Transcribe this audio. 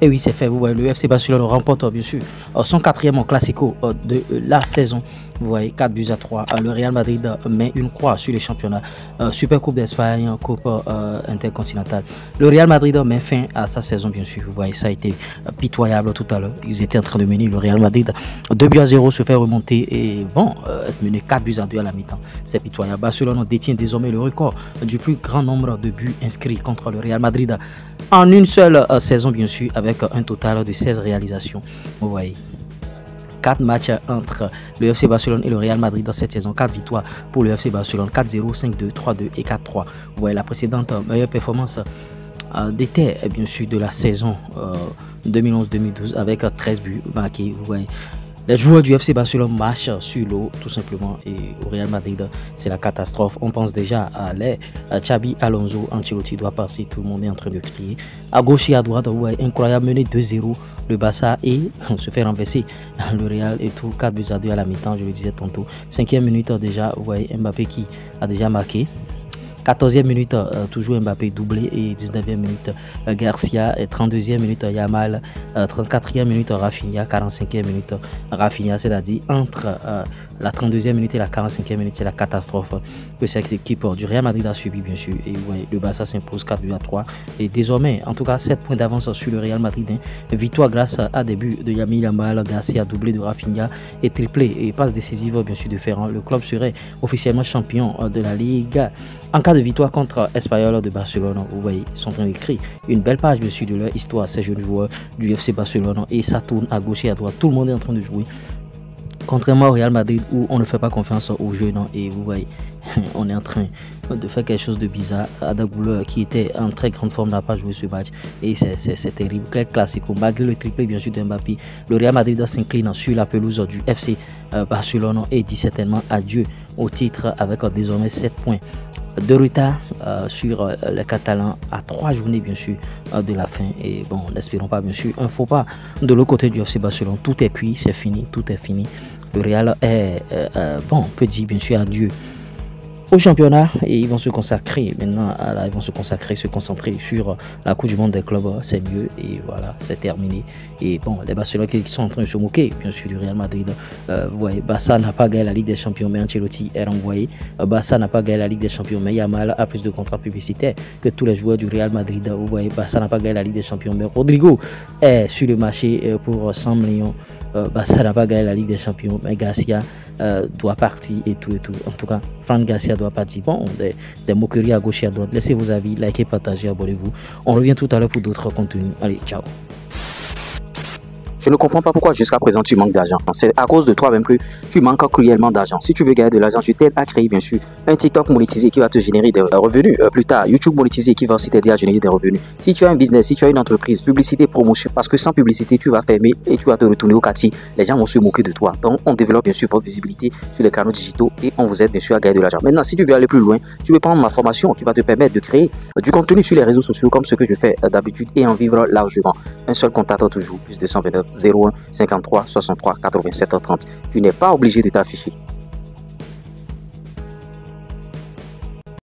Et oui, c'est fait. Vous voyez, le FC Barcelone remporte bien sûr son quatrième classico de la saison. Vous voyez, 4 buts à 3. Le Real Madrid met une croix sur les championnats. Super Coupe d'Espagne, Coupe intercontinentale. Le Real Madrid met fin à sa saison, bien sûr. Vous voyez, ça a été pitoyable tout à l'heure. Ils étaient en train de mener le Real Madrid 2 buts à 0, se fait remonter et bon, mener 4 buts à 2 à la mi-temps. C'est pitoyable. Barcelone détient désormais le record du plus grand nombre de buts inscrits contre le Real Madrid en une seule saison, bien sûr, avec un total de 16 réalisations. Vous voyez. 4 matchs entre le FC Barcelone et le Real Madrid dans cette saison. 4 victoires pour le FC Barcelone. 4-0, 5-2, 3-2 et 4-3. Vous voyez la précédente meilleure performance d'été, bien sûr, de la saison 2011-2012 avec 13 buts marqués. Vous voyez. Les joueurs du FC Barcelone marchent sur l'eau tout simplement et au Real Madrid c'est la catastrophe. On pense déjà à les Xabi Alonso, Ancelotti doit partir, tout le monde est en train de crier. À gauche et à droite, vous voyez, incroyable, mené 2-0 le Barça et on se fait renverser le Real et tout, 4 buts à 2 à la mi-temps, je le disais tantôt. 5e minute déjà, vous voyez Mbappé qui a déjà marqué. 14e minute, toujours Mbappé doublé et 19e minute Garcia, et 32e minute Yamal, 34e minute Rafinha, 45e minute Rafinha, c'est-à-dire entre la 32e minute et la 45e minute, c'est la catastrophe que cette équipe du Real Madrid a subi bien sûr. Et ouais, le Barça s'impose 4 buts à 3 et désormais, en tout cas 7 points d'avance sur le Real Madrid. Victoire grâce à des buts de Yamal, Garcia, doublé de Rafinha et triplé et passe décisive bien sûr de Ferran. Le club serait officiellement champion de la Ligue. En cas de victoire contre Espanyol de Barcelone, vous voyez, ils sont en train d'écrire une belle page bien sûr de leur histoire, ces jeunes joueurs du FC Barcelone, et ça tourne à gauche et à droite, tout le monde est en train de jouer. Contrairement au Real Madrid où on ne fait pas confiance aux jeunes, et vous voyez, on est en train de faire quelque chose de bizarre. Ada Güler qui était en très grande forme n'a pas joué ce match et c'est terrible. Classico, malgré le triplé bien sûr de Mbappé, le Real Madrid s'incline sur la pelouse du FC Barcelone et dit certainement adieu au titre avec désormais 7 points de retard sur les Catalans à 3 journées bien sûr de la fin. Et bon, n'espérons pas bien sûr un faux pas de l'autre côté du FC Barcelone. Tout est cuit, c'est fini, tout est fini. Le Real est bon, on peut dire bien sûr adieu au championnat et ils vont se consacrer maintenant ils vont se concentrer sur la Coupe du Monde des clubs, c'est mieux et voilà, c'est terminé. Et bon, les Barcelonais qui sont en train de se moquer bien sûr du Real Madrid, vous voyez, Barça n'a pas gagné la Ligue des Champions mais Ancelotti est renvoyé. Barça n'a pas gagné la Ligue des Champions mais Yamal a plus de contrats publicitaires que tous les joueurs du Real Madrid. Vous voyez, Barça n'a pas gagné la Ligue des Champions mais Rodrigo est sur le marché pour 100 millions. Barça n'a pas gagné la Ligue des Champions mais Garcia doit partir et tout. En tout cas, Fran Garcia doit partir. Bon, des moqueries à gauche et à droite. Laissez vos avis, likez, partagez, abonnez-vous. On revient tout à l'heure pour d'autres contenus. Allez, ciao. Je ne comprends pas pourquoi jusqu'à présent tu manques d'argent. C'est à cause de toi-même que tu manques cruellement d'argent. Si tu veux gagner de l'argent, je t'aide à créer bien sûr un TikTok monétisé qui va te générer des revenus. Plus tard, YouTube monétisé qui va aussi t'aider à générer des revenus. Si tu as un business, si tu as une entreprise, publicité, promotion, parce que sans publicité, tu vas fermer et tu vas te retourner au quartier. Les gens vont se moquer de toi. Donc, on développe bien sûr votre visibilité sur les canaux digitaux et on vous aide bien sûr à gagner de l'argent. Maintenant, si tu veux aller plus loin, tu veux prendre ma formation qui va te permettre de créer du contenu sur les réseaux sociaux comme ce que je fais d'habitude et en vivre largement. Un seul contact toujours, plus 229 01 53 63 87 30. Tu n'es pas obligé de t'afficher.